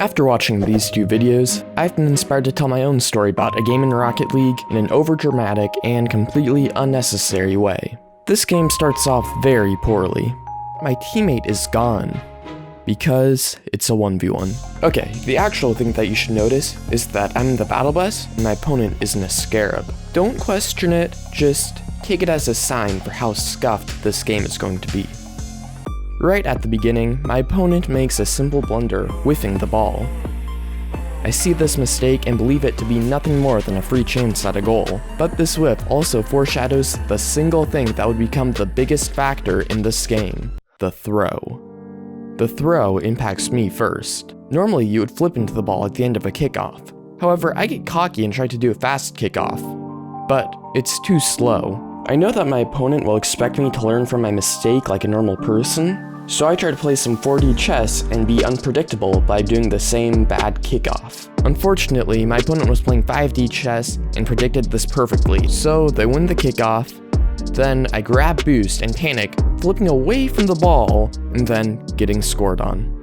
After watching these two videos, I've been inspired to tell my own story about a game in Rocket League in an overdramatic and completely unnecessary way. This game starts off very poorly. My teammate is gone. Because it's a 1v1. Okay, the actual thing that you should notice is that I'm in the battle bus and my opponent isn't a scarab. Don't question it, just take it as a sign for how scuffed this game is going to be. Right at the beginning, my opponent makes a simple blunder, whiffing the ball. I see this mistake and believe it to be nothing more than a free chance at a goal, but this whiff also foreshadows the single thing that would become the biggest factor in this game: the throw. The throw impacts me first. Normally you would flip into the ball at the end of a kickoff. However, I get cocky and try to do a fast kickoff, but it's too slow. I know that my opponent will expect me to learn from my mistake like a normal person, so I try to play some 4D chess and be unpredictable by doing the same bad kickoff. Unfortunately, my opponent was playing 5D chess and predicted this perfectly, so they win the kickoff. Then I grab boost and panic, flipping away from the ball, and then getting scored on.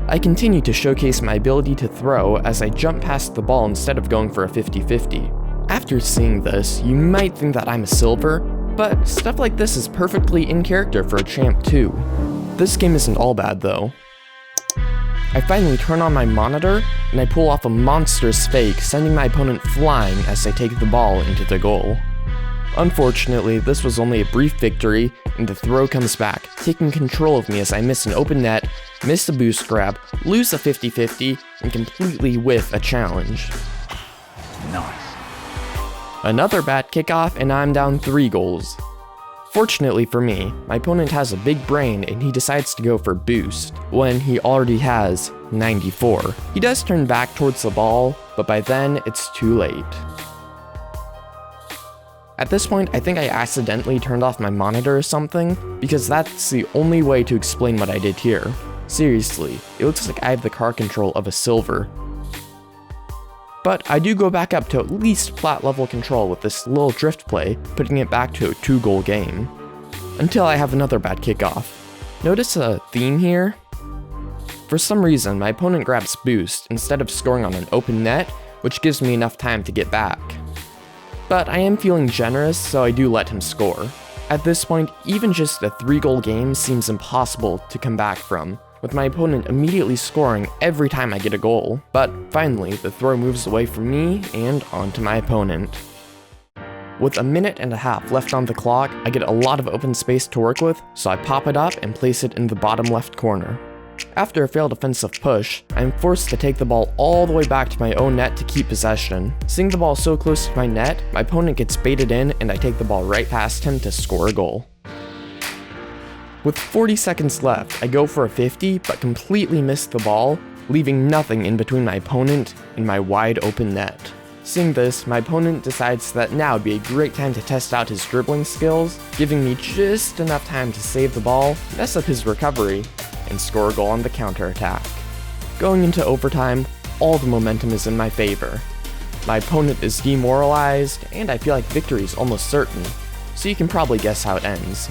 I continue to showcase my ability to throw as I jump past the ball instead of going for a 50-50. After seeing this, you might think that I'm a silver, but stuff like this is perfectly in character for a champ too. This game isn't all bad though. I finally turn on my monitor, and I pull off a monstrous fake, sending my opponent flying as I take the ball into the goal. Unfortunately, this was only a brief victory, and the throw comes back, taking control of me as I miss an open net, miss a boost grab, lose a 50-50, and completely whiff a challenge. Nice. Another bad kickoff, and I'm down 3 goals. Fortunately for me, my opponent has a big brain and he decides to go for boost, when he already has 94. He does turn back towards the ball, but by then it's too late. At this point, I think I accidentally turned off my monitor or something, because that's the only way to explain what I did here. Seriously, it looks like I have the car control of a silver. But I do go back up to at least flat level control with this little drift play, putting it back to a 2-goal game. Until I have another bad kickoff. Notice a theme here? For some reason, my opponent grabs boost instead of scoring on an open net, which gives me enough time to get back. But I am feeling generous, so I do let him score. At this point, even just a 3-goal game seems impossible to come back from, with my opponent immediately scoring every time I get a goal. But finally, the throw moves away from me and onto my opponent. With a minute and a half left on the clock, I get a lot of open space to work with, so I pop it up and place it in the bottom left corner. After a failed offensive push, I am forced to take the ball all the way back to my own net to keep possession. Seeing the ball so close to my net, my opponent gets baited in and I take the ball right past him to score a goal. With 40 seconds left, I go for a 50 but completely miss the ball, leaving nothing in between my opponent and my wide open net. Seeing this, my opponent decides that now would be a great time to test out his dribbling skills, giving me just enough time to save the ball, mess up his recovery, and score a goal on the counterattack. Going into overtime, all the momentum is in my favor. My opponent is demoralized, and I feel like victory is almost certain, so you can probably guess how it ends.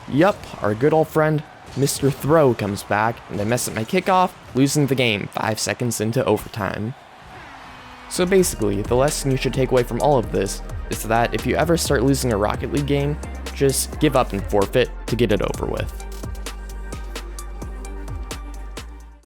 Yup, our good old friend, Mr. Throw comes back, and I mess up my kickoff, losing the game 5 seconds into overtime. So basically, the lesson you should take away from all of this is that if you ever start losing a Rocket League game, just give up and forfeit to get it over with.